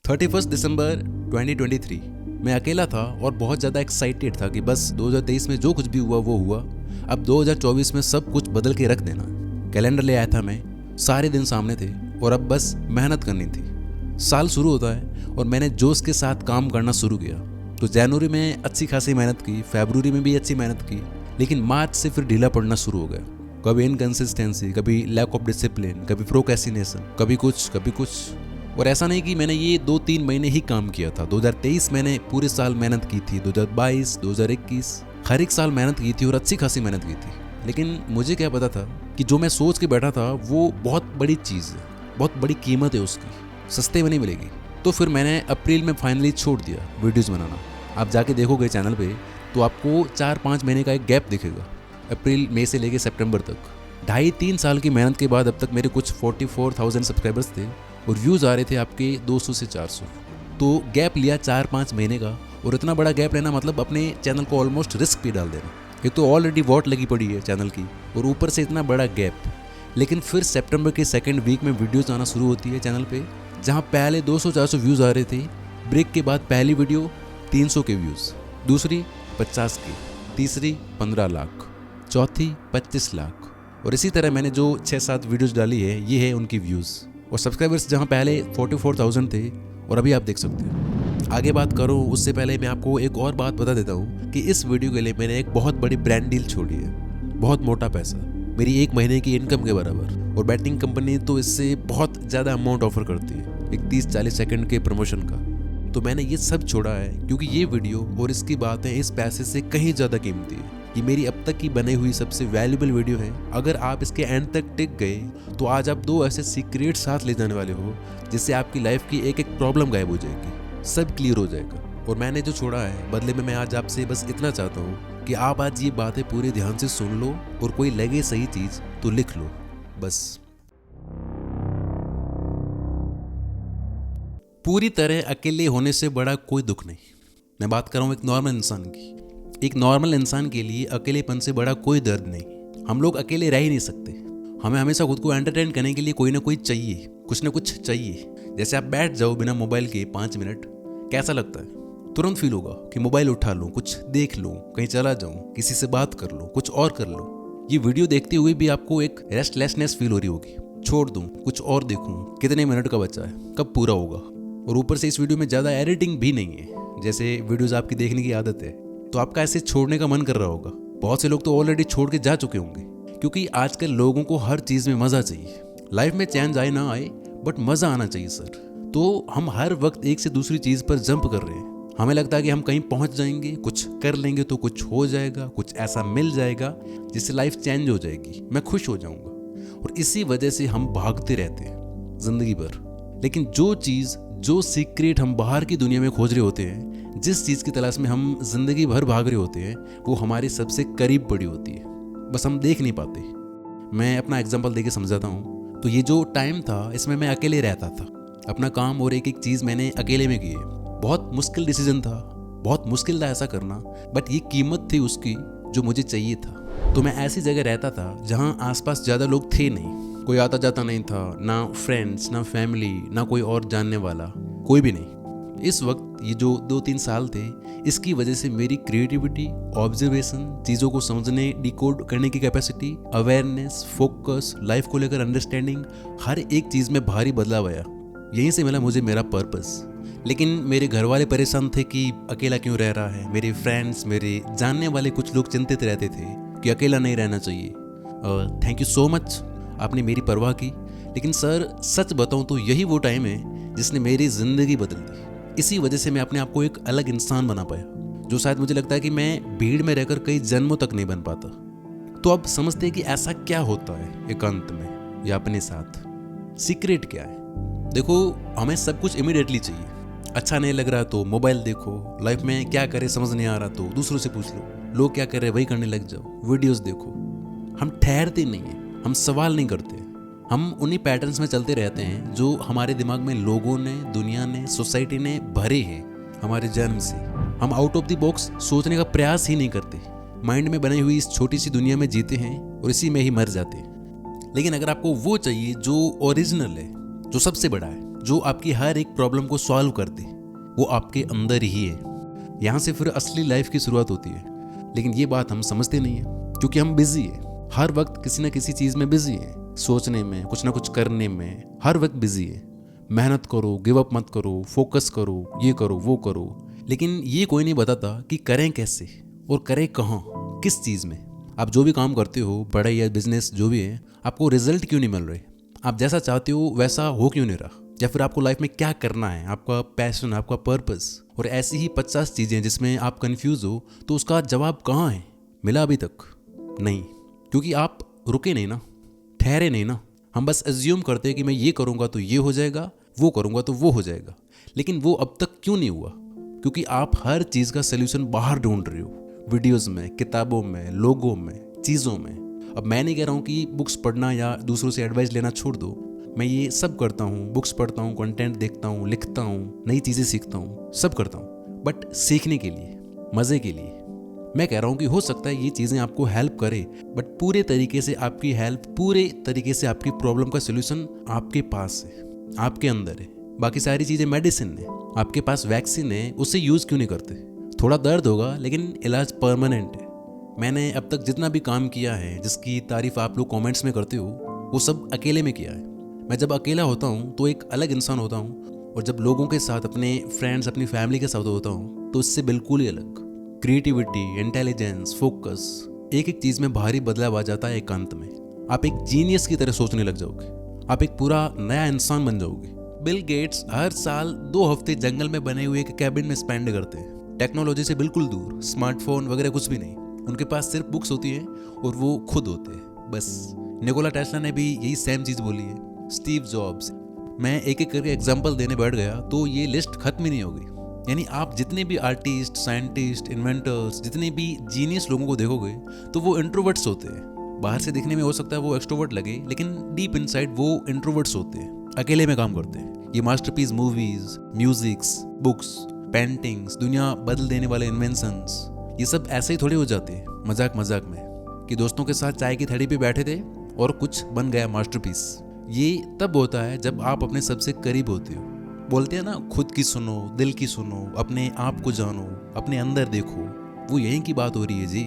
31 दिसंबर 2023 मैं अकेला था और बहुत ज़्यादा एक्साइटेड था कि बस 2023 में जो कुछ भी हुआ वो हुआ। अब 2024 में सब कुछ बदल के रख देना। कैलेंडर ले आया था मैं, सारे दिन सामने थे और अब बस मेहनत करनी थी। साल शुरू होता है और मैंने जोश के साथ काम करना शुरू किया। तो जनवरी में अच्छी खासी मेहनत की, फरवरी में भी अच्छी मेहनत की, लेकिन मार्च से फिर ढीला पड़ना शुरू हो गया। कभी इनकंसिस्टेंसी, कभी लैक ऑफ डिसिप्लिन, कभी प्रोक्रेस्टिनेशन, कभी कुछ। और ऐसा नहीं कि मैंने ये 2-3 महीने ही काम किया था। 2023 मैंने पूरे साल मेहनत की थी, 2022, 2021 हर एक साल मेहनत की थी और अच्छी खासी मेहनत की थी। लेकिन मुझे क्या पता था कि जो मैं सोच के बैठा था वो बहुत बड़ी चीज़ है, बहुत बड़ी कीमत है उसकी, सस्ते में नहीं मिलेगी। तो फिर मैंने अप्रैल में फाइनली छोड़ दिया वीडियोज़ बनाना। आप जाके देखोगे चैनल पे तो आपको 4-5 महीने का एक गैप दिखेगा, अप्रैल मई से लेके सितंबर तक। 2.5-3 साल की मेहनत के बाद अब तक मेरे कुछ 44,000 सब्सक्राइबर्स थे और व्यूज़ आ रहे थे आपके 200 से 400। तो गैप लिया 4-5 महीने का, और इतना बड़ा गैप लेना मतलब अपने चैनल को ऑलमोस्ट रिस्क पे डाल देना। एक तो ऑलरेडी वॉट लगी पड़ी है चैनल की और ऊपर से इतना बड़ा गैप। लेकिन फिर सितंबर के सेकंड वीक में वीडियोज़ आना शुरू होती है चैनल पे, जहाँ पहले 200-400 व्यूज़ आ रहे थे। ब्रेक के बाद पहली वीडियो 300 के व्यूज़, दूसरी 50 के, तीसरी 15 लाख, चौथी 25 लाख। और इसी तरह मैंने जो 6-7 वीडियोज़ डाली है ये है उनकी व्यूज़। और सब्सक्राइबर्स जहाँ पहले 44,000 थे और अभी आप देख सकते हैं। आगे बात करूँ उससे पहले मैं आपको एक और बात बता देता हूँ कि इस वीडियो के लिए मैंने एक बहुत बड़ी ब्रांड डील छोड़ी है। बहुत मोटा पैसा, मेरी 1 महीने की इनकम के बराबर। और बैटिंग कंपनी तो इससे बहुत ज़्यादा अमाउंट ऑफर करती है, एक 30-40 सेकंड के प्रमोशन का। तो मैंने ये सब छोड़ा है क्योंकि ये वीडियो और इसकी बातें इस पैसे से कहीं ज़्यादा कीमती है। ये मेरी अब तक की बनी हुई सबसे वैल्यूबल वीडियो है। अगर आप इसके एंड तक टिक गए तो आज आप 2 ऐसे सीक्रेट साथ ले जाने वाले हो जिससे आपकी लाइफ की एक प्रॉब्लम गायब हो जाएगी, सब क्लियर हो जाएगा। और मैंने जो छोड़ा है बदले में मैं आज आपसे बस इतना चाहता हूँ कि आप आज ये बातें पूरे ध्यान से सुन लो और कोई लगे सही चीज़ तो लिख लो बस। पूरी तरह अकेले होने से बड़ा कोई दुख नहीं। मैं बात कर रहा हूँ एक नॉर्मल इंसान की। एक नॉर्मल इंसान के लिए अकेलेपन से बड़ा कोई दर्द नहीं। हम लोग अकेले रह ही नहीं सकते। हमें हमेशा खुद को एंटरटेन करने के लिए कोई ना कोई चाहिए, कुछ ना कुछ चाहिए। जैसे आप बैठ जाओ बिना मोबाइल के 5 मिनट, कैसा लगता है? तुरंत फील होगा कि मोबाइल उठा लूँ, कुछ देख लूँ, कहीं चला जाऊँ, किसी से बात कर लूँ, कुछ और कर लूँ। ये वीडियो देखते हुए भी आपको एक रेस्टलेसनेस फील हो रही होगी। छोड़ दूँ, कुछ और देखूँ, कितने मिनट का बचा है, कब पूरा होगा। और ऊपर से इस वीडियो में ज़्यादा एडिटिंग भी नहीं है, जैसे वीडियोज़ आपकी देखने की आदत है। तो आपका ऐसे छोड़ने का मन कर रहा होगा। बहुत से लोग तो ऑलरेडी छोड़ के जा चुके होंगे, क्योंकि आजकल लोगों को हर चीज़ में मज़ा चाहिए। लाइफ में चेंज आए ना आए बट मज़ा आना चाहिए सर। तो हम हर वक्त एक से दूसरी चीज़ पर जंप कर रहे हैं। हमें लगता है कि हम कहीं पहुंच जाएंगे, कुछ कर लेंगे तो कुछ हो जाएगा, कुछ ऐसा मिल जाएगा जिससे लाइफ चेंज हो जाएगी, मैं खुश हो जाऊंगा। और इसी वजह से हम भागते रहते हैं ज़िंदगी भर। लेकिन जो चीज़, जो सीक्रेट हम बाहर की दुनिया में खोज रहे होते हैं, जिस चीज़ की तलाश में हम जिंदगी भर भाग रहे होते हैं, वो हमारे सबसे करीब पड़ी होती है, बस हम देख नहीं पाते। मैं अपना एग्जांपल देके समझाता हूँ। तो ये जो टाइम था इसमें मैं अकेले रहता था। अपना काम और एक चीज़ मैंने अकेले में की है। बहुत मुश्किल डिसीजन था, बहुत मुश्किल था ऐसा करना, बट ये कीमत थी उसकी जो मुझे चाहिए था। तो मैं ऐसी जगह रहता था जहाँ आसपास ज़्यादा लोग थे नहीं, कोई आता जाता नहीं था, ना फ्रेंड्स, ना फैमिली, ना कोई और जानने वाला, कोई भी नहीं। इस वक्त ये जो 2-3 साल थे, इसकी वजह से मेरी क्रिएटिविटी, ऑब्जर्वेशन, चीज़ों को समझने, डिकोड करने की कैपेसिटी, अवेयरनेस, फोकस, लाइफ को लेकर अंडरस्टैंडिंग, हर एक चीज़ में भारी बदलाव आया। यहीं से मिला मुझे मेरा पर्पस। लेकिन मेरे घर वाले परेशान थे कि अकेला क्यों रह रहा है। मेरे फ्रेंड्स, मेरे जानने वाले कुछ लोग चिंतित रहते थे कि अकेला नहीं रहना चाहिए। थैंक यू सो मच, आपने मेरी परवाह की। लेकिन सर सच बताऊं तो यही वो टाइम है जिसने मेरी ज़िंदगी बदल दी। इसी वजह से मैं अपने आप को एक अलग इंसान बना पाया, जो शायद मुझे लगता है कि मैं भीड़ में रहकर कई जन्मों तक नहीं बन पाता। तो अब समझते हैं कि ऐसा क्या होता है एकांत में या अपने साथ। सीक्रेट क्या है? देखो, हमें सब कुछ इमीडिएटली चाहिए। अच्छा नहीं लग रहा तो मोबाइल देखो, लाइफ में क्या करे समझ नहीं आ रहा तो दूसरों से पूछ लो, लोग क्या कर रहे हैं वही करने लग जाओ, वीडियोस देखो। हम ठहरते नहीं हैं, हम सवाल नहीं करते, हम उन्हीं पैटर्न्स में चलते रहते हैं जो हमारे दिमाग में लोगों ने, दुनिया ने, सोसाइटी ने भरे हैं हमारे जन्म से। हम आउट ऑफ द बॉक्स सोचने का प्रयास ही नहीं करते, माइंड में बनी हुई इस छोटी सी दुनिया में जीते हैं और इसी में ही मर जाते हैं। लेकिन अगर आपको वो चाहिए जो ओरिजिनल है, जो सबसे बड़ा है, जो आपकी हर एक प्रॉब्लम को सॉल्व कर दे, वो आपके अंदर ही है। यहाँ से फिर असली लाइफ की शुरुआत होती है। लेकिन ये बात हम समझते नहीं है, क्योंकि हम बिजी हैं, हर वक्त किसी न किसी चीज़ में बिजी हैं, सोचने में, कुछ ना कुछ करने में, हर वक्त बिजी है। मेहनत करो, गिव अप मत करो, फोकस करो, ये करो वो करो, लेकिन ये कोई नहीं बताता कि करें कैसे और करें कहाँ, किस चीज़ में। आप जो भी काम करते हो, पढ़ाई या बिजनेस जो भी है, आपको रिजल्ट क्यों नहीं मिल रहे? आप जैसा चाहते हो वैसा हो क्यों नहीं रहा? या फिर आपको लाइफ में क्या करना है, आपका पैशन, आपका पर्पस, और ऐसी ही 50 चीज़ें जिसमें आप कंफ्यूज हो, तो उसका जवाब कहाँ है? मिला अभी तक नहीं, क्योंकि आप रुके नहीं ना, ठहरे नहीं ना। हम बस एज्यूम करते हैं कि मैं ये करूँगा तो ये हो जाएगा, वो करूँगा तो वो हो जाएगा, लेकिन वो अब तक क्यों नहीं हुआ? क्योंकि आप हर चीज़ का सोल्यूशन बाहर ढूंढ रहे हो, वीडियोज़ में, किताबों में, लोगों में, चीज़ों में। अब मैं नहीं कह रहा हूँ कि बुक्स पढ़ना या दूसरों से एडवाइस लेना छोड़ दो, मैं ये सब करता हूँ, बुक्स पढ़ता हूँ, कंटेंट देखता हूँ, लिखता हूँ, नई चीज़ें सीखता हूँ, सब करता हूँ, बट सीखने के लिए, मज़े के लिए। मैं कह रहा हूँ कि हो सकता है ये चीज़ें आपको हेल्प करे, बट पूरे तरीके से आपकी हेल्प, पूरे तरीके से आपकी प्रॉब्लम का सोल्यूशन आपके पास है, आपके अंदर है। बाकी सारी चीज़ें मेडिसिन है, आपके पास वैक्सीन है, उसे यूज़ क्यों नहीं करते? थोड़ा दर्द होगा लेकिन इलाज परमानेंट है। मैंने अब तक जितना भी काम किया है, जिसकी तारीफ आप लोग कमेंट्स में करते हो, वो सब अकेले में किया है। मैं जब अकेला होता हूँ तो एक अलग इंसान होता हूँ, और जब लोगों के साथ, अपने फ्रेंड्स, अपनी फैमिली के साथ होता हूँ तो इससे बिल्कुल ही अलग। क्रिएटिविटी, इंटेलिजेंस, फोकस, एक एक चीज़ में भारी बदलाव आ जाता है एकांत में। आप एक जीनियस की तरह सोचने लग जाओगे, आप एक पूरा नया इंसान बन जाओगे। बिल गेट्स हर साल 2 हफ्ते जंगल में बने हुए एक कैबिन में स्पेंड करते हैं, टेक्नोलॉजी से बिल्कुल दूर, स्मार्टफोन वगैरह कुछ भी नहीं। उनके पास सिर्फ बुक्स होती हैं और वो खुद होते हैं, बस। निकोला टेस्ला ने भी यही सेम चीज़ बोली है, स्टीव जॉब्स। मैं एक एक करके एग्जाम्पल देने बैठ गया तो ये लिस्ट खत्म ही नहीं होगी। यानी आप जितने भी आर्टिस्ट, साइंटिस्ट, इन्वेंटर्स, जितने भी जीनियस लोगों को देखोगे तो वो इंट्रोवर्ट्स होते हैं। बाहर से दिखने में हो सकता है वो एक्सट्रोवर्ट लगे, लेकिन डीप इनसाइड वो इंट्रोवर्ट्स होते हैं, अकेले में काम करते हैं। ये masterpiece movies, musics, books, paintings, दुनिया बदल देने वाले इन्वेंशंस, ये सब ऐसे ही थोड़े हो जाते हैं मजाक मजाक में, कि दोस्तों के साथ चाय की थड़ी पे बैठे थे और कुछ बन गया मास्टरपीस। ये तब होता है जब आप अपने सबसे करीब होते हो। बोलते हैं ना, खुद की सुनो, दिल की सुनो, अपने आप को जानो, अपने अंदर देखो। वो यहीं की बात हो रही है जी।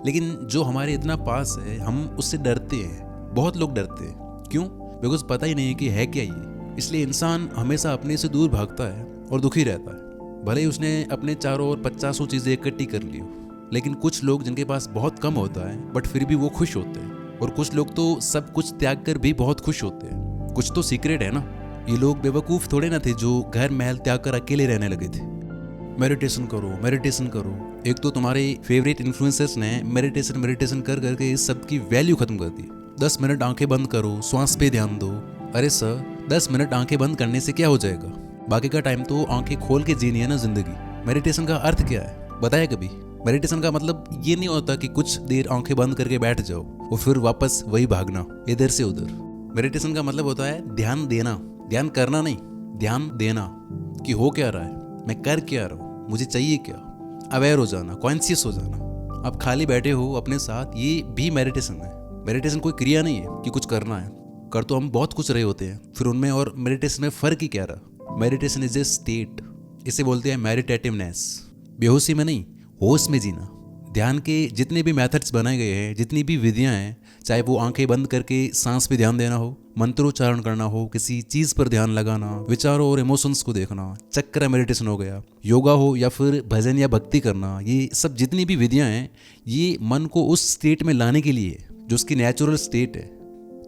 लेकिन जो हमारे इतना पास है, हम उससे डरते हैं। बहुत लोग डरते हैं। क्यों? बिकॉज पता ही नहीं है कि है क्या ये। इसलिए इंसान हमेशा अपने से दूर भागता है और दुखी रहता है। भले ही उसने अपने चारों ओर 50 चीज़ें इकट्ठी कर ली हो। लेकिन कुछ लोग जिनके पास बहुत कम होता है बट फिर भी वो खुश होते हैं, और कुछ लोग तो सब कुछ त्याग कर भी बहुत खुश होते हैं। कुछ तो सीक्रेट है ना। ये लोग बेवकूफ़ थोड़े ना थे जो घर महल त्याग कर अकेले रहने लगे थे। मेडिटेशन करो, मेडिटेशन करो। एक तो तुम्हारे फेवरेट इन्फ्लुएंसर्स ने मेडिटेशन कर करके इस सब की वैल्यू खत्म कर दी। 10 मिनट आंखें बंद करो, श्वास पे ध्यान दो। अरे सर, 10 मिनट आंखें बंद करने से क्या हो जाएगा? बाकी का टाइम तो आंखें खोल के जीनी है ना जिंदगी। मेडिटेशन का अर्थ क्या है, बताया कभी? मेडिटेशन का मतलब ये नहीं होता कि कुछ देर आंखें बंद करके बैठ जाओ और फिर वापस वही भागना इधर से उधर। मेडिटेशन का मतलब होता है ध्यान देना, ध्यान करना नहीं, ध्यान देना कि हो क्या रहा है, मैं कर क्या रहा हूँ, मुझे चाहिए क्या। अवेयर हो जाना, कॉन्शियस हो जाना। आप खाली बैठे हो अपने साथ, ये भी मेडिटेशन है। मेडिटेशन कोई क्रिया नहीं है कि कुछ करना है। कर तो हम बहुत कुछ रहे होते हैं, फिर उनमें और मेडिटेशन में फ़र्क ही क्या रहा? Meditation is a state. इसे बोलते हैं मेडिटेटिवनेस। बेहोशी में नहीं, होश में जीना। ध्यान के जितने भी मेथड्स बनाए गए हैं, जितनी भी विधियां हैं, चाहे वो आंखें बंद करके सांस पे ध्यान देना हो, मंत्रोच्चारण करना हो, किसी चीज़ पर ध्यान लगाना, विचारों और इमोशंस को देखना, चक्र मेडिटेशन हो गया, योगा हो या फिर भजन या भक्ति करना, ये सब जितनी भी विधियां हैं, ये मन को उस स्टेट में लाने के लिए जो उसकी नेचुरल स्टेट है,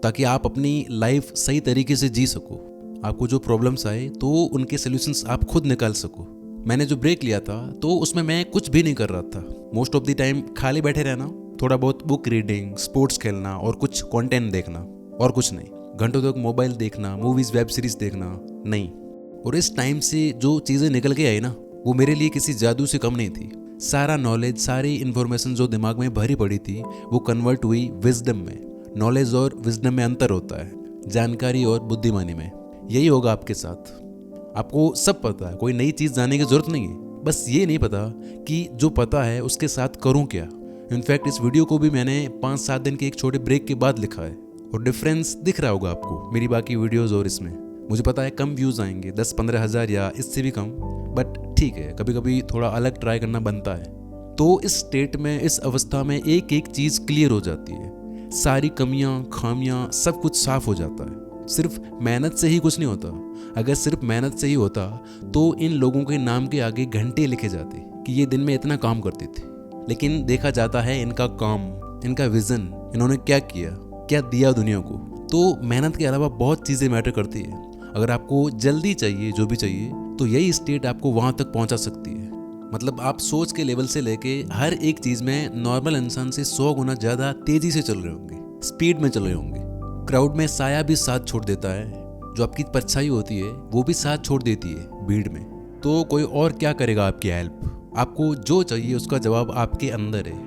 ताकि आप अपनी लाइफ सही तरीके से जी सको। आपको जो प्रॉब्लम्स आए तो उनके सोल्यूशंस आप खुद निकाल सको। मैंने जो ब्रेक लिया था तो उसमें मैं कुछ भी नहीं कर रहा था। मोस्ट ऑफ द टाइम खाली बैठे रहना, थोड़ा बहुत बुक रीडिंग, स्पोर्ट्स खेलना और कुछ कंटेंट देखना, और कुछ नहीं। घंटों तक मोबाइल देखना, मूवीज, वेब सीरीज देखना नहीं। और इस टाइम से जो चीज़ें निकल के आई ना, वो मेरे लिए किसी जादू से कम नहीं थी। सारा नॉलेज, सारी इन्फॉर्मेशन जो दिमाग में भरी पड़ी थी, वो कन्वर्ट हुई विजडम में। नॉलेज और विजडम में अंतर होता है, जानकारी और बुद्धिमानी में। यही होगा आपके साथ। आपको सब पता है, कोई नई चीज़ जानने की जरूरत नहीं है। बस ये नहीं पता कि जो पता है उसके साथ करूं क्या। इनफैक्ट इस वीडियो को भी मैंने 5-7 दिन के एक छोटे ब्रेक के बाद लिखा है, और डिफरेंस दिख रहा होगा आपको मेरी बाकी वीडियोस और इसमें। मुझे पता है कम व्यूज़ आएंगे, 10-15 हज़ार या इससे भी कम, बट ठीक है, कभी कभी थोड़ा अलग ट्राई करना बनता है। तो इस स्टेट में, इस अवस्था में एक एक चीज़ क्लियर हो जाती है, सारी कमियां खामियां सब कुछ साफ हो जाता है। सिर्फ मेहनत से ही कुछ नहीं होता। अगर सिर्फ मेहनत से ही होता तो इन लोगों के नाम के आगे घंटे लिखे जाते कि ये दिन में इतना काम करते थे। लेकिन देखा जाता है इनका काम, इनका विजन, इन्होंने क्या किया, क्या दिया दुनिया को। तो मेहनत के अलावा बहुत चीज़ें मैटर करती है। अगर आपको जल्दी चाहिए, जो भी चाहिए, तो यही स्टेट आपको वहाँ तक पहुँचा सकती है। मतलब आप सोच के लेवल से लेके हर एक चीज़ में नॉर्मल इंसान से 100 गुना ज़्यादा तेज़ी से चल रहे होंगे, स्पीड में चल रहे होंगे। क्राउड में साया भी साथ छोड़ देता है, जो आपकी परछाई होती है वो भी साथ छोड़ देती है भीड़ में। तो कोई और क्या करेगा आपकी हेल्प? आपको जो चाहिए उसका जवाब आपके अंदर है।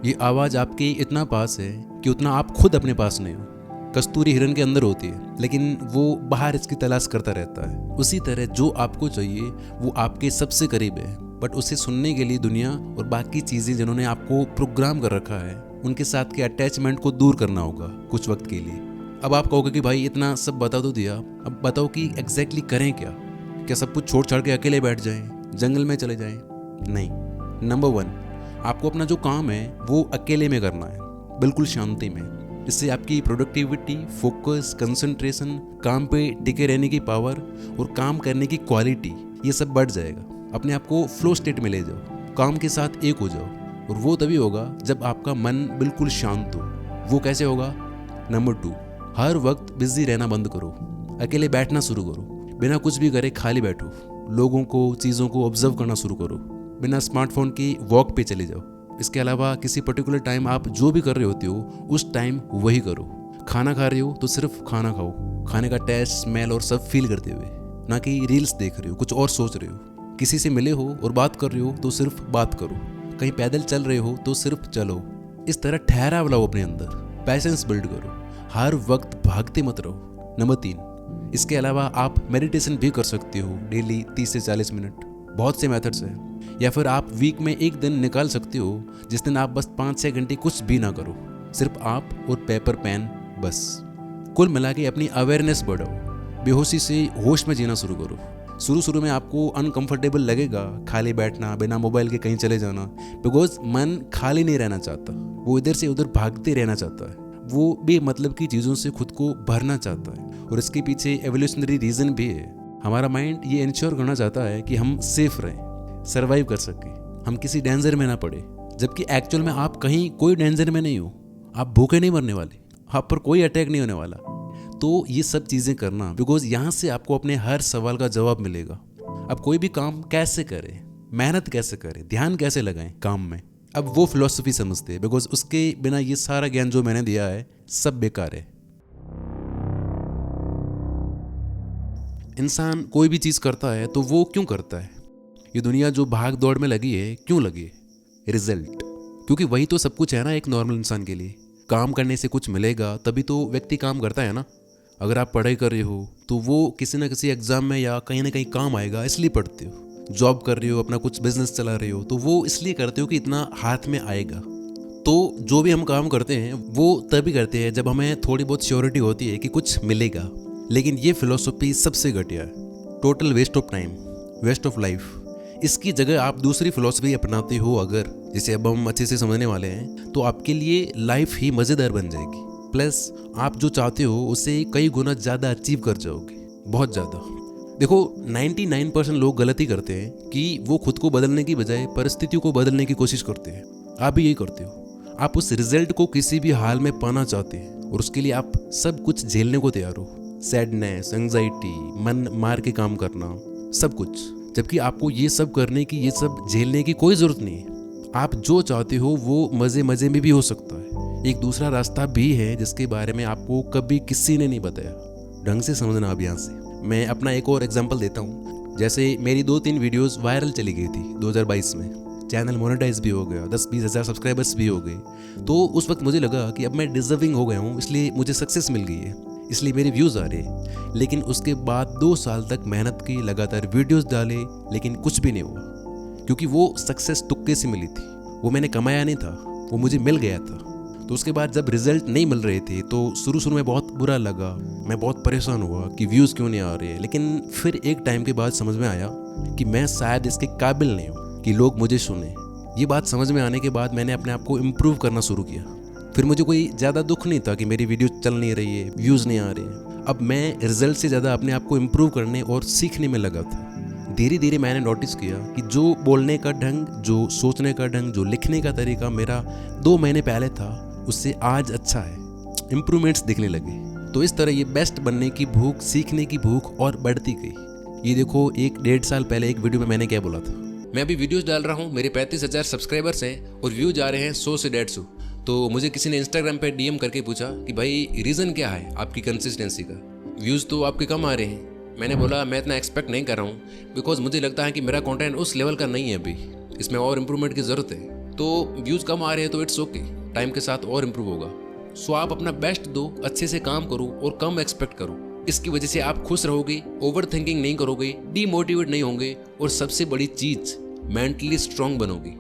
ये आवाज़ आपके इतना पास है कि उतना आप खुद अपने पास नहीं हो। कस्तूरी हिरन के अंदर होती है, लेकिन वो बाहर इसकी तलाश करता रहता है। उसी तरह जो आपको चाहिए वो आपके सबसे करीब है, बट उसे सुनने के लिए दुनिया और बाकी चीज़ें जिन्होंने आपको प्रोग्राम कर रखा है, उनके साथ के अटैचमेंट को दूर करना होगा कुछ वक्त के लिए। अब आप कहोगे कि भाई इतना सब बता तो दिया, अब बताओ कि एग्जैक्टली करें क्या? क्या सब कुछ छोड़ छाड़ के अकेले बैठ जाएं, जंगल में चले जाएं? नहीं। नंबर 1, आपको अपना जो काम है वो अकेले में करना है, बिल्कुल शांति में। इससे आपकी प्रोडक्टिविटी, फोकस, कंसंट्रेशन, काम पे टिके रहने की पावर और काम करने की क्वालिटी, ये सब बढ़ जाएगा। अपने आप को फ्लो स्टेट में ले जाओ, काम के साथ एक हो जाओ। और वो तभी होगा जब आपका मन बिल्कुल शांत हो। वो कैसे होगा? नंबर 2, हर वक्त बिजी रहना बंद करो, अकेले बैठना शुरू करो। बिना कुछ भी करे खाली बैठो, लोगों को, चीज़ों को ऑब्जर्व करना शुरू करो। बिना स्मार्टफोन की वॉक पे चले जाओ। इसके अलावा किसी पर्टिकुलर टाइम आप जो भी कर रहे होते हो उस टाइम वही करो। खाना खा रहे हो तो सिर्फ खाना खाओ, खाने का टेस्ट, स्मेल और सब फील करते हुए, ना कि रील्स देख रहे हो, कुछ और सोच रहे हो। किसी से मिले हो और बात कर रहे हो तो सिर्फ बात करो। कहीं पैदल चल रहे हो तो सिर्फ चलो। इस तरह ठहराव लाओ अपने अंदर, पैशेंस बिल्ड करो, हर वक्त भागते मत रहो। नंबर 3, इसके अलावा आप मेडिटेशन भी कर सकते हो डेली 30 से 40 मिनट। बहुत से मेथड्स हैं। या फिर आप वीक में एक दिन निकाल सकते हो जिस दिन आप बस 5-6 घंटे कुछ भी ना करो, सिर्फ आप और पेपर पेन बस। कुल मिला के अपनी अवेयरनेस बढ़ाओ, बेहोशी से होश में जीना शुरू करो। शुरू में आपको अनकंफर्टेबल लगेगा खाली बैठना, बिना मोबाइल के कहीं चले जाना, बिकॉज मन खाली नहीं रहना चाहता, वो इधर से उधर भागते रहना चाहता है। वो बेमतलब की चीज़ों से खुद को भरना चाहता है। और इसके पीछे एवोल्यूशनरी रीज़न भी है। हमारा माइंड ये इंश्योर करना चाहता है कि हम सेफ रहें, सरवाइव कर सकें, हम किसी डेंजर में ना पड़े। जबकि एक्चुअल में आप कहीं कोई डेंजर में नहीं हो, आप भूखे नहीं मरने वाले, आप पर कोई अटैक नहीं होने वाला। तो ये सब चीज़ें करना, बिकॉज यहाँ से आपको अपने हर सवाल का जवाब मिलेगा। अब कोई भी काम कैसे करें, मेहनत कैसे करें, ध्यान कैसे लगाएं काम में, अब वो फिलॉसफी समझते हैं। बिकॉज उसके बिना ये सारा ज्ञान जो मैंने दिया है सब बेकार है। इंसान कोई भी चीज़ करता है तो वो क्यों करता है? ये दुनिया जो भाग दौड़ में लगी है क्यों लगी है? रिजल्ट, क्योंकि वही तो सब कुछ है ना। एक नॉर्मल इंसान के लिए काम करने से कुछ मिलेगा तभी तो व्यक्ति काम करता है ना। अगर आप पढ़ाई कर रहे हो तो वो किसी ना किसी एग्जाम में या कहीं ना कहीं काम आएगा, इसलिए पढ़ते हो। जॉब कर रहे हो, अपना कुछ बिजनेस चला रहे हो, तो वो इसलिए करते हो कि इतना हाथ में आएगा। तो जो भी हम काम करते हैं वो तभी करते हैं जब हमें थोड़ी बहुत श्योरिटी होती है कि कुछ मिलेगा। लेकिन ये फिलॉसफी सबसे घटिया है। Total waste of time, waste of life. इसकी जगह आप दूसरी फिलॉसफी अपनाते हो अगर, जिसे अब हम अच्छे से समझने वाले हैं, तो आपके लिए लाइफ ही मज़ेदार बन जाएगी। प्लस आप जो चाहते हो उससे कई गुना ज़्यादा अचीव कर जाओगे, बहुत ज़्यादा। देखो 99% लोग गलती करते हैं कि वो खुद को बदलने की बजाय परिस्थितियों को बदलने की कोशिश करते हैं। आप भी यही करते हो। आप उस रिजल्ट को किसी भी हाल में पाना चाहते हैं और उसके लिए आप सब कुछ झेलने को तैयार हो। सैडनेस, एंग्जाइटी, मन मार के काम करना, सब कुछ। जबकि आपको ये सब करने की, ये सब झेलने की कोई ज़रूरत नहीं है। आप जो चाहते हो वो मज़े मज़े में भी हो सकता है। एक दूसरा रास्ता भी है जिसके बारे में आपको कभी किसी ने नहीं बताया। ढंग से समझना। अब यहाँ से मैं अपना एक और एग्जांपल देता हूँ। जैसे मेरी 2-3 वीडियोस वायरल चली गई थी 2022 में, चैनल मोनेटाइज भी हो गया, 10-20 हज़ार सब्सक्राइबर्स भी हो गए। तो उस वक्त मुझे लगा कि अब मैं डिजर्विंग हो गया हूँ, इसलिए मुझे सक्सेस मिल गई है, इसलिए मेरे व्यूज़ आ रहे। लेकिन उसके बाद 2 साल तक मेहनत की, लगातार वीडियोस डाले, लेकिन कुछ भी नहीं हुआ। क्योंकि वो सक्सेस तुक्के से मिली थी, वो मैंने कमाया नहीं था, वो मुझे मिल गया था। तो उसके बाद जब रिजल्ट नहीं मिल रहे थे तो शुरू में बहुत बुरा लगा, मैं बहुत परेशान हुआ कि व्यूज़ क्यों नहीं आ रहे। लेकिन फिर एक टाइम के बाद समझ में आया कि मैं शायद इसके काबिल नहीं हूँ कि लोग मुझे सुने। ये बात समझ में आने के बाद मैंने अपने आप को इम्प्रूव करना शुरू किया। फिर मुझे कोई ज़्यादा दुख नहीं था कि मेरी वीडियो चल नहीं रही है, व्यूज़ नहीं आ रहे हैं। अब मैं रिजल्ट से ज़्यादा अपने आप को इम्प्रूव करने और सीखने में लगा था। धीरे धीरे मैंने नोटिस किया कि जो बोलने का ढंग, जो सोचने का ढंग, जो लिखने का तरीका मेरा 2 महीने पहले था उससे आज अच्छा है। इम्प्रूवमेंट्स दिखने लगे। तो इस तरह ये बेस्ट बनने की भूख, सीखने की भूख और बढ़ती गई। ये देखो 1-1.5 साल पहले एक वीडियो में मैंने क्या बोला था। मैं अभी वीडियोस डाल रहा हूँ, मेरे 35,000 सब्सक्राइबर्स हैं और व्यूज आ रहे हैं 100 से 150। तो मुझे किसी ने इंस्टाग्राम पे DM करके पूछा कि भाई रीज़न क्या है आपकी कंसिस्टेंसी का, व्यूज़ तो आपके कम आ रहे हैं। मैंने बोला मैं इतना एक्सपेक्ट नहीं कर रहा हूँ, बिकॉज मुझे लगता है कि मेरा कंटेंट उस लेवल का नहीं है, अभी इसमें और इम्प्रूवमेंट की ज़रूरत है। तो व्यूज़ कम आ रहे हैं तो इट्स ओके, टाइम के साथ और इम्प्रूव होगा। सो आप अपना बेस्ट दो, अच्छे से काम करो और कम एक्सपेक्ट करो। इसकी वजह से आप खुश रहोगे, ओवर थिंकिंग नहीं करोगे, डीमोटिवेट नहीं होंगे और सबसे बड़ी चीज़ मेंटली स्ट्रांग बनोगे।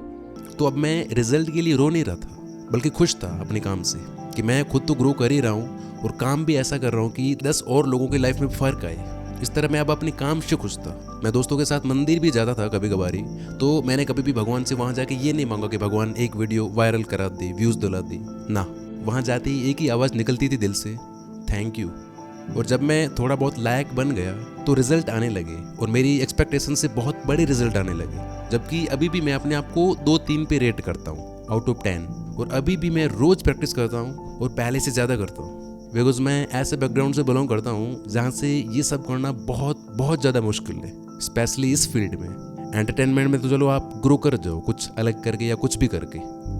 तो अब मैं रिजल्ट के लिए रो नहीं रहा था, बल्कि खुश था अपने काम से कि मैं खुद तो ग्रो कर ही रहा हूँ और काम भी ऐसा कर रहा हूँ कि 10 और लोगों की लाइफ में फ़र्क आए। इस तरह मैं अब अपने काम से खुश था। मैं दोस्तों के साथ मंदिर भी जाता था कभी कभारी, तो मैंने कभी भी भगवान से वहाँ जाके ये नहीं मांगा कि भगवान एक वीडियो वायरल करा दे, व्यूज़ दिला दे ना। वहाँ जाते ही एक ही आवाज़ निकलती थी दिल से, थैंक यू। और जब मैं थोड़ा बहुत लायक बन गया तो रिजल्ट आने लगे और मेरी एक्सपेक्टेशन से बहुत बड़े रिजल्ट आने लगे। जबकि अभी भी मैं अपने आप को 2-3 पे रेट करता हूँ आउट ऑफ 10, और अभी भी मैं रोज़ प्रैक्टिस करता हूँ और पहले से ज़्यादा करता हूँ। बिकॉज मैं ऐसे बैकग्राउंड से बिलोंग करता हूँ जहाँ से ये सब करना बहुत बहुत ज़्यादा मुश्किल है, स्पेशली इस फील्ड में। एंटरटेनमेंट में तो चलो आप ग्रो कर जाओ कुछ अलग करके या कुछ भी करके,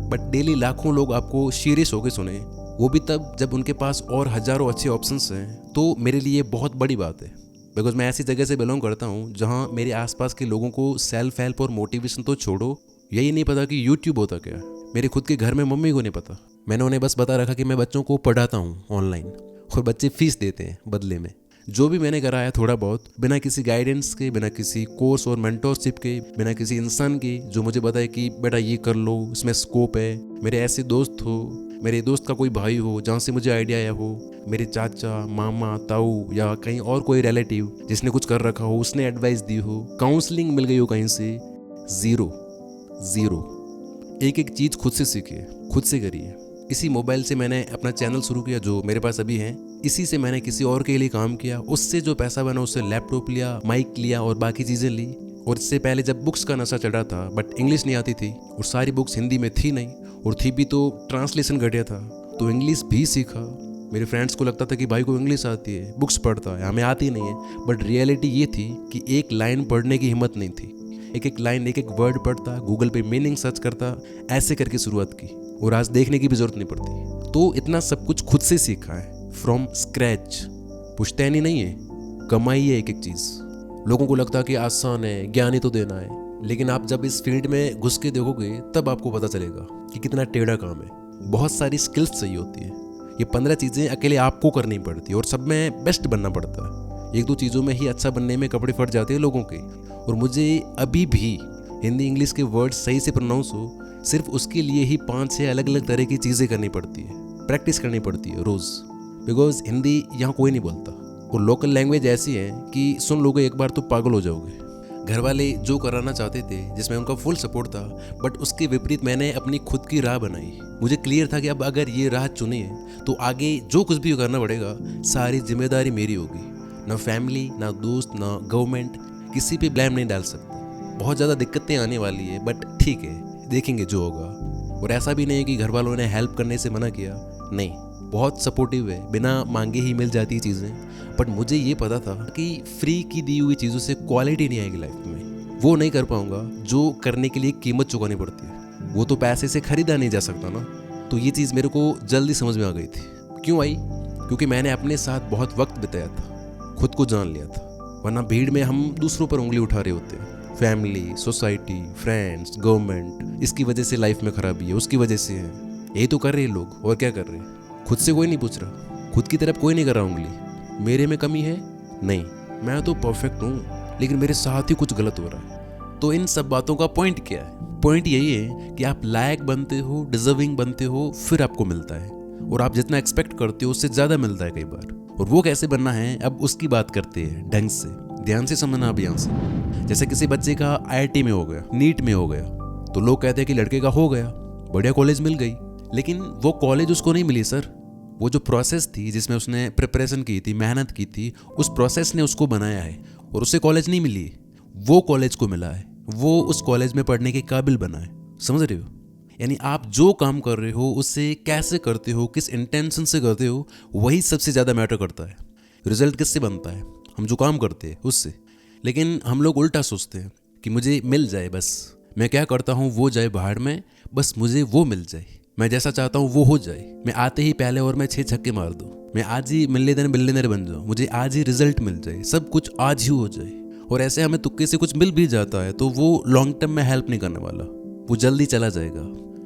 बट डेली लाखों लोग आपको सीरियस होकर सुने, वो भी तब जब उनके पास और हज़ारों अच्छे ऑप्शंस हैं, तो मेरे लिए बहुत बड़ी बात है। बिकॉज मैं ऐसी जगह से बिलोंग करता हूँ जहाँ मेरे आसपास के लोगों को सेल्फ हेल्प और मोटिवेशन तो छोड़ो, यही नहीं पता कि यूट्यूब होता क्या है। मेरे खुद के घर में मम्मी को नहीं पता। मैंने उन्हें बस बता रखा कि मैं बच्चों को पढ़ाता हूँ ऑनलाइन और बच्चे फीस देते हैं बदले में। जो भी मैंने कराया थोड़ा बहुत, बिना किसी गाइडेंस के, बिना किसी कोर्स और मेंटोरशिप के, बिना किसी इंसान के जो मुझे बताए कि बेटा ये कर लो, इसमें स्कोप है। मेरे ऐसे दोस्त हो, मेरे दोस्त का कोई भाई हो जहाँ से मुझे आइडिया आया हो, मेरे चाचा, मामा, ताऊ या कहीं और कोई रिलेटिव जिसने कुछ कर रखा हो, उसने एडवाइस दी हो, काउंसलिंग मिल गई हो कहीं से, ज़ीरो। एक एक चीज़ खुद से सीखिए, खुद से करिए। इसी मोबाइल से मैंने अपना चैनल शुरू किया जो मेरे पास अभी है। इसी से मैंने किसी और के लिए काम किया, उससे जो पैसा बना उससे लैपटॉप लिया, माइक लिया और बाकी चीज़ें ली। और इससे पहले जब बुक्स का नशा चढ़ा था, बट इंग्लिश नहीं आती थी और सारी बुक्स हिंदी में थी नहीं, और थी भी तो ट्रांसलेशन घटिया था, तो इंग्लिश भी सीखा। मेरे फ्रेंड्स को लगता था कि भाई को इंग्लिश आती है, बुक्स पढ़ता है, हमें आती नहीं है। बट रियलिटी ये थी कि एक लाइन पढ़ने की हिम्मत नहीं थी। एक एक लाइन, एक एक वर्ड पढ़ता, गूगल पे मीनिंग सर्च करता, ऐसे करके शुरुआत की और आज देखने की भी जरूरत नहीं पड़ती। तो इतना सब कुछ खुद से सीखा है, फ्रॉम स्क्रैच। पुश्तैनी नहीं है, कमाई है एक एक चीज़। लोगों को लगता है कि आसान है, ज्ञान ही तो देना है, लेकिन आप जब इस फील्ड में घुस के देखोगे तब आपको पता चलेगा कि कितना टेढ़ा काम है। बहुत सारी स्किल्स चाहिए होती है। ये 15 चीज़ें अकेले आपको करनी पड़ती है और सब में बेस्ट बनना पड़ता है। 1-2 चीज़ों में ही अच्छा बनने में कपड़े फट जाते हैं लोगों के। और मुझे अभी भी हिंदी इंग्लिश के वर्ड सही से प्रोनाउंस हो, सिर्फ उसके लिए ही 5-6 अलग अलग तरह की चीज़ें करनी पड़ती है, प्रैक्टिस करनी पड़ती है रोज़। बिकॉज हिंदी यहाँ कोई नहीं बोलता और लोकल लैंग्वेज ऐसी है कि सुन लोगे एक बार तो पागल हो जाओगे। घर वाले जो कराना चाहते थे, जिसमें उनका फुल सपोर्ट था, बट उसके विपरीत मैंने अपनी खुद की राह बनाई। मुझे क्लियर था कि अब अगर ये राह चुनी है तो आगे जो कुछ भी करना पड़ेगा, सारी जिम्मेदारी मेरी होगी। ना फैमिली, ना दोस्त, ना गवर्नमेंट, किसी पे ब्लेम नहीं डाल सकते। बहुत ज़्यादा दिक्कतें आने वाली है, बट ठीक है, देखेंगे जो होगा। और ऐसा भी नहीं है कि घर वालों ने हेल्प करने से मना किया, नहीं, बहुत सपोर्टिव है, बिना मांगे ही मिल जाती चीज़ें। बट मुझे ये पता था कि फ्री की दी हुई चीज़ों से क्वालिटी नहीं आएगी लाइफ में। वो नहीं कर पाऊंगा जो करने के लिए कीमत चुकानी पड़ती है, वो तो पैसे से खरीदा नहीं जा सकता ना। तो ये चीज़ मेरे को जल्दी समझ में आ गई थी। क्यों आई? क्योंकि मैंने अपने साथ बहुत वक्त बिताया था, खुद को जान लिया था। वरना भीड़ में हम दूसरों पर उंगली उठा रहे होते हैं, फैमिली, सोसाइटी, फ्रेंड्स, गवर्नमेंट। इसकी वजह से लाइफ में खराबी है, उसकी वजह से है, यही तो कर रहे हैं लोग, और क्या कर रहे हैं। खुद से कोई नहीं पूछ रहा, खुद की तरफ कोई नहीं कर रहा उंगली। मेरे में कमी है? नहीं, मैं तो परफेक्ट हूँ, लेकिन मेरे साथ ही कुछ गलत हो रहा है। तो इन सब बातों का पॉइंट क्या है? पॉइंट यही है कि आप लायक बनते हो, डिजर्विंग बनते हो, फिर आपको मिलता है, और आप जितना एक्सपेक्ट करते हो उससे ज़्यादा मिलता है कई बार। और वो कैसे बनना है, अब उसकी बात करते हैं ढंग से, ध्यान से समझना अभियान से। जैसे किसी बच्चे का IIT में हो गया, नीट में हो गया, तो लोग कहते हैं कि लड़के का हो गया, बढ़िया कॉलेज मिल गई, लेकिन वो कॉलेज उसको नहीं मिली सर। वो जो प्रोसेस थी जिसमें उसने प्रिपरेशन की थी, मेहनत की थी, उस प्रोसेस ने उसको बनाया है, और उसे कॉलेज नहीं मिली, वो कॉलेज को मिला है, वो उस कॉलेज में पढ़ने के काबिल बना है। समझ रहे हो? यानी आप जो काम कर रहे हो उससे कैसे करते हो, किस इंटेंशन से करते हो, वही सबसे ज़्यादा मैटर करता है। रिजल्ट किससे बनता है? हम जो काम करते हैं उससे। लेकिन हम लोग उल्टा सोचते हैं कि मुझे मिल जाए, बस मैं क्या करता हूँ वो जाए बाहर में, बस मुझे वो मिल जाए, मैं जैसा चाहता हूँ वो हो जाए, मैं आते ही पहले ओवर में 6 छक्के मार दूँ, मैं आज ही मिलियनेयर बन जाऊँ, मुझे आज ही रिजल्ट मिल जाए, सब कुछ आज ही हो जाए। और ऐसे हमें तुक्के से कुछ मिल भी जाता है तो वो लॉन्ग टर्म में हेल्प नहीं करने वाला, वो जल्दी चला जाएगा।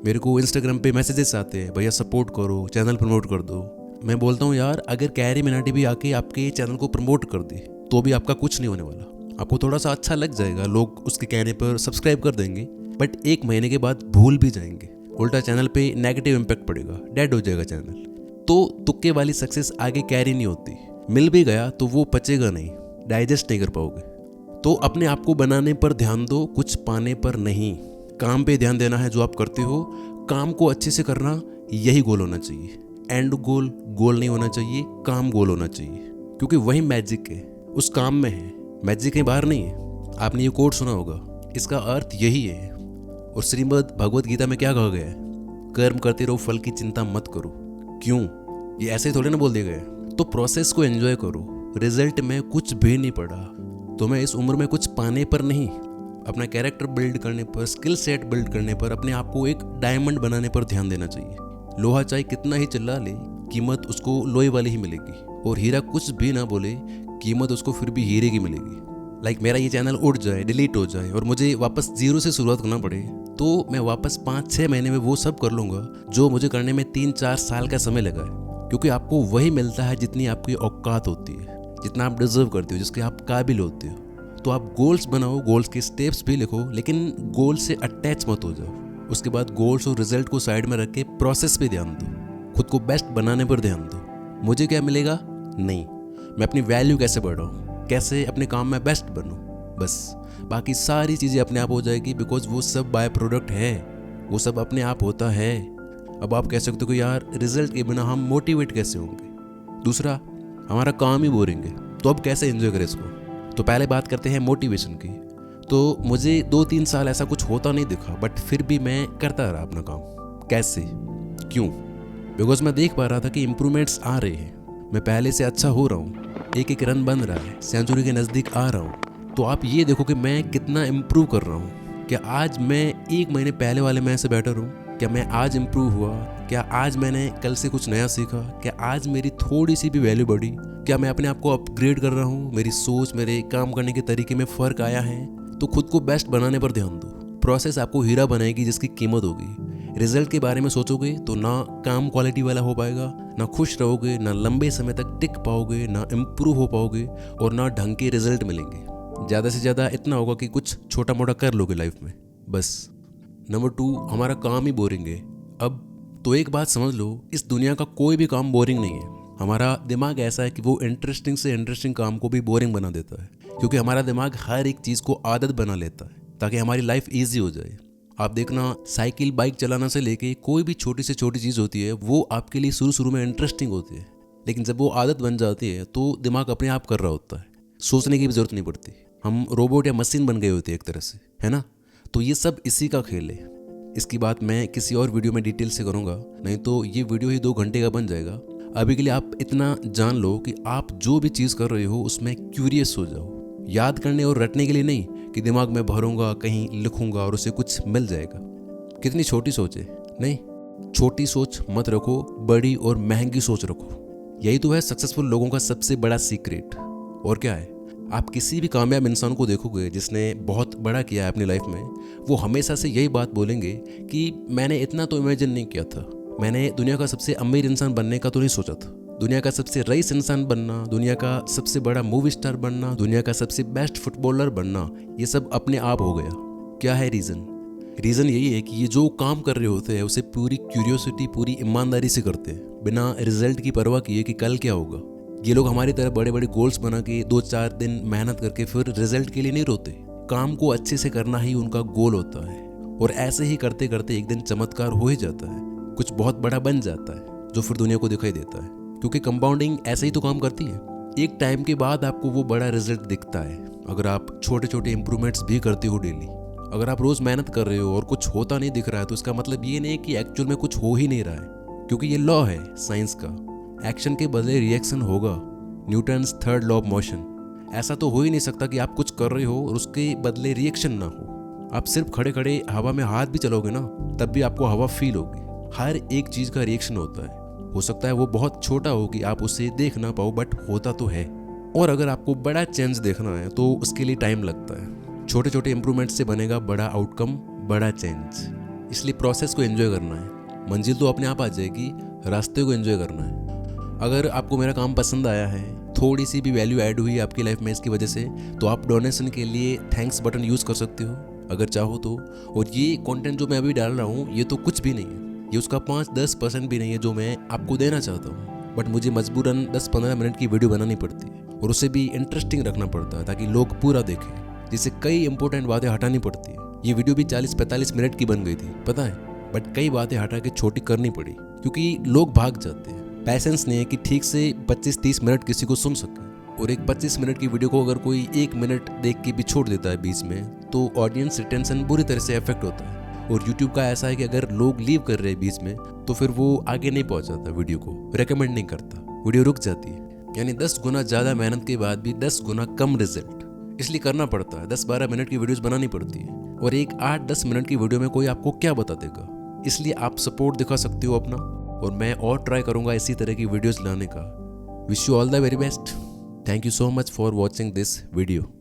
मेरे को इंस्टाग्राम पे मैसेजेस आते हैं, भैया सपोर्ट करो, चैनल प्रमोट कर दो। मैं बोलता हूँ यार, अगर कैरी मिनाटी भी आके आपके चैनल को प्रमोट कर दे तो भी आपका कुछ नहीं होने वाला। आपको थोड़ा सा अच्छा लग जाएगा, लोग उसके कहने पर सब्सक्राइब कर देंगे, बट 1 महीने के बाद भूल भी जाएंगे, उल्टा चैनल पे नेगेटिव इम्पैक्ट पड़ेगा, डेड हो जाएगा चैनल। तो तुक्के वाली सक्सेस आगे कैरी नहीं होती, मिल भी गया तो वो पचेगा नहीं, डाइजेस्ट नहीं कर पाओगे। तो अपने आप को बनाने पर ध्यान दो, कुछ पाने पर नहीं। काम पे ध्यान देना है जो आप करते हो, काम को अच्छे से करना, यही गोल होना चाहिए। एंड गोल नहीं होना चाहिए, काम गोल होना चाहिए, क्योंकि वही मैजिक है, उस काम में है, मैजिक कहीं बाहर नहीं है। आपने ये कोट सुना होगा, इसका अर्थ यही है। और श्रीमद् भगवद गीता में क्या कहा गया है? कर्म करते रहो, फल की चिंता मत करो। क्यों? ये ऐसे ही थोड़े ना बोल दिया गया है। तो प्रोसेस को एंजॉय करो, रिजल्ट में कुछ भी नहीं पड़ा। तुम्हें इस उम्र में कुछ पाने पर नहीं, अपना कैरेक्टर बिल्ड करने पर, स्किल सेट बिल्ड करने पर, अपने आप को एक डायमंड बनाने पर ध्यान देना चाहिए। लोहा चाहे कितना ही चिल्ला ले, कीमत उसको लोहे वाली ही मिलेगी, और हीरा कुछ भी ना बोले, कीमत उसको फिर भी हीरे की मिलेगी। लाइक मेरा ये चैनल उड़ जाए, डिलीट हो जाए और मुझे वापस 0 से शुरुआत करना पड़े, तो मैं वापस 5-6 महीने में वो सब कर लूँगा जो मुझे करने में 3-4 साल का समय लगा है। क्योंकि आपको वही मिलता है जितनी आपकी औकात होती है, जितना आप डिजर्व करते हो, जिसके आप काबिल होते हो। तो आप गोल्स बनाओ, गोल्स के स्टेप्स भी लिखो, लेकिन गोल से अटैच मत हो जाओ। उसके बाद गोल्स और रिजल्ट को साइड में रख के प्रोसेस पे ध्यान दो, खुद को बेस्ट बनाने पर ध्यान दो। मुझे क्या मिलेगा? नहीं, मैं अपनी वैल्यू कैसे बढ़ाऊँ, कैसे अपने काम में बेस्ट बनूँ, बस बाकी सारी चीज़ें अपने आप हो जाएगी, बिकॉज वो सब बाय प्रोडक्ट है, वो सब अपने आप होता है। अब आप कह सकते हो कि यार रिजल्ट के बिना हम मोटिवेट कैसे होंगे? दूसरा, हमारा काम ही बोरिंग है, तो अब कैसे एंजॉय करें इसको? तो पहले बात करते हैं मोटिवेशन की। तो मुझे 2-3 साल ऐसा कुछ होता नहीं दिखा, बट फिर भी मैं करता रहा अपना काम। कैसे? क्यों? बिकॉज मैं देख पा रहा था कि इम्प्रूवमेंट्स आ रहे हैं, मैं पहले से अच्छा हो रहा हूँ, एक रन बन रहा है, सेंचुरी के नज़दीक आ रहा हूँ। तो आप ये देखो कि मैं कितना इम्प्रूव कर रहा हूँ। क्या आज मैं 1 महीने पहले वाले मैं से बेटर हूँ? क्या मैं आज इम्प्रूव हुआ? क्या आज मैंने कल से कुछ नया सीखा? क्या आज मेरी थोड़ी सी भी वैल्यू बढ़ी? क्या मैं अपने आप को अपग्रेड कर रहा हूँ? मेरी सोच, मेरे काम करने के तरीके में फ़र्क आया है? तो खुद को बेस्ट बनाने पर ध्यान दो। प्रोसेस आपको हीरा बनाएगी जिसकी कीमत होगी। रिजल्ट के बारे में सोचोगे तो ना काम क्वालिटी वाला हो पाएगा, ना खुश रहोगे, ना लंबे समय तक टिक पाओगे, ना इम्प्रूव हो पाओगे, और ना ढंग के रिजल्ट मिलेंगे। ज़्यादा से ज़्यादा इतना होगा कि कुछ छोटा मोटा कर लोगे लाइफ में, बस। नंबर 2, हमारा काम ही बोरिंग है। अब तो एक बात समझ लो, इस दुनिया का कोई भी काम बोरिंग नहीं है। हमारा दिमाग ऐसा है कि वो इंटरेस्टिंग से इंटरेस्टिंग काम को भी बोरिंग बना देता है, क्योंकि हमारा दिमाग हर एक चीज़ को आदत बना लेता है ताकि हमारी लाइफ ईजी हो जाए। आप देखना, साइकिल, बाइक चलाना से लेके कोई भी छोटी से छोटी चीज़ होती है, वो आपके लिए शुरू में इंटरेस्टिंग होती है, लेकिन जब वो आदत बन जाती है तो दिमाग अपने आप कर रहा होता है, सोचने की भी ज़रूरत नहीं पड़ती। हम रोबोट या मशीन बन गए होते हैं एक तरह से, है ना? तो ये सब इसी का खेल है। इसकी बात मैं किसी और वीडियो में डिटेल से करूँगा, नहीं तो ये वीडियो ही 2 घंटे का बन जाएगा। अभी के लिए आप इतना जान लो कि आप जो भी चीज़ कर रहे हो उसमें क्यूरियस हो जाओ। याद करने और रटने के लिए नहीं कि दिमाग में भरूंगा, कहीं लिखूंगा और उसे कुछ मिल जाएगा। कितनी छोटी सोच है? नहीं, छोटी सोच मत रखो, बड़ी और महंगी सोच रखो। यही तो है सक्सेसफुल लोगों का सबसे बड़ा सीक्रेट। और क्या है? आप किसी भी कामयाब इंसान को देखोगे जिसने बहुत बड़ा किया है अपनी लाइफ में, वो हमेशा से यही बात बोलेंगे कि मैंने इतना तो इमेजिन नहीं किया था, मैंने दुनिया का सबसे अमीर इंसान बनने का तो नहीं सोचा था, दुनिया का सबसे रईस इंसान बनना, दुनिया का सबसे बड़ा मूवी स्टार बनना, दुनिया का सबसे बेस्ट फुटबॉलर बनना, ये सब अपने आप हो गया। क्या है रीज़न? रीज़न यही है कि ये जो काम कर रहे होते हैं उसे पूरी क्यूरियोसिटी, पूरी ईमानदारी से करते हैं, बिना रिजल्ट की परवाह किए कि कल क्या होगा। ये लोग हमारी तरह बड़े बड़े गोल्स बना के 2-4 दिन मेहनत करके फिर रिजल्ट के लिए नहीं रोते। काम को अच्छे से करना ही उनका गोल होता है, और ऐसे ही करते करते एक दिन चमत्कार हो ही जाता है, कुछ बहुत बड़ा बन जाता है जो फिर दुनिया को दिखाई देता है। क्योंकि कंपाउंडिंग ऐसे ही तो काम करती है। एक टाइम के बाद आपको वो बड़ा रिजल्ट दिखता है अगर आप छोटे छोटे इंप्रूवमेंट्स भी करते हो डेली। अगर आप रोज़ मेहनत कर रहे हो और कुछ होता नहीं दिख रहा है तो इसका मतलब ये नहीं कि एक्चुअल में कुछ हो ही नहीं रहा है, क्योंकि ये लॉ है साइंस का, एक्शन के बदले रिएक्शन होगा, Newton's third law of motion. ऐसा तो हो ही नहीं सकता कि आप कुछ कर रहे हो और उसके बदले रिएक्शन ना हो। आप सिर्फ खड़े खड़े हवा में हाथ भी चलोगे ना तब भी आपको हवा फील होगी। हर एक चीज़ का रिएक्शन होता है, हो सकता है वो बहुत छोटा हो कि आप उसे देख ना पाओ, बट होता तो है। और अगर आपको बड़ा चेंज देखना है तो उसके लिए टाइम लगता है। छोटे छोटे इंप्रूवमेंट से बनेगा बड़ा आउटकम, बड़ा चेंज। इसलिए प्रोसेस को एंजॉय करना है, मंजिल तो अपने आप आ जाएगी, रास्ते को एंजॉय करना है। अगर आपको मेरा काम पसंद आया है, थोड़ी सी भी वैल्यू ऐड हुई आपकी लाइफ में इसकी वजह से, तो आप डोनेशन के लिए थैंक्स बटन यूज़ कर सकते हो अगर चाहो तो। और ये कंटेंट जो मैं अभी डाल रहा हूँ ये तो कुछ भी नहीं है, ये उसका 5-10% भी नहीं है जो मैं आपको देना चाहता हूँ, बट मुझे मजबूरन 10-15 मिनट की वीडियो बनानी पड़ती है और उसे भी इंटरेस्टिंग रखना पड़ता है ताकि लोग पूरा देखें, जिससे कई इंपॉर्टेंट बातें हटानी पड़ती है। ये वीडियो भी 40-45 मिनट की बन गई थी पता है, बट कई बातें हटा के छोटी करनी पड़ी क्योंकि लोग भाग जाते हैं। पैसेंस नहीं है कि ठीक से 25-30 मिनट किसी को सुन सके। और एक 25 मिनट की वीडियो को अगर कोई 1 मिनट देख के भी छोड़ देता है बीच में तो ऑडियंस रिटेंशन बुरी तरह से अफेक्ट होता है। और यूट्यूब का ऐसा है कि अगर लोग लीव कर रहे हैं बीच में तो फिर वो आगे नहीं पहुंचाता, वीडियो को रिकमेंड नहीं करता, वीडियो रुक जाती है। यानी 10 गुना ज़्यादा मेहनत के बाद भी 10 गुना कम रिजल्ट। इसलिए करना पड़ता है, 10-12 मिनट की वीडियोस बनानी पड़ती है। और एक 8-10 मिनट की वीडियो में कोई आपको क्या बता देगा। इसलिए आप सपोर्ट दिखा सकते हो अपना, और मैं और ट्राई करूँगा इसी तरह की वीडियोस लाने का। Wish you all the very best. Thank you so much for watching this video.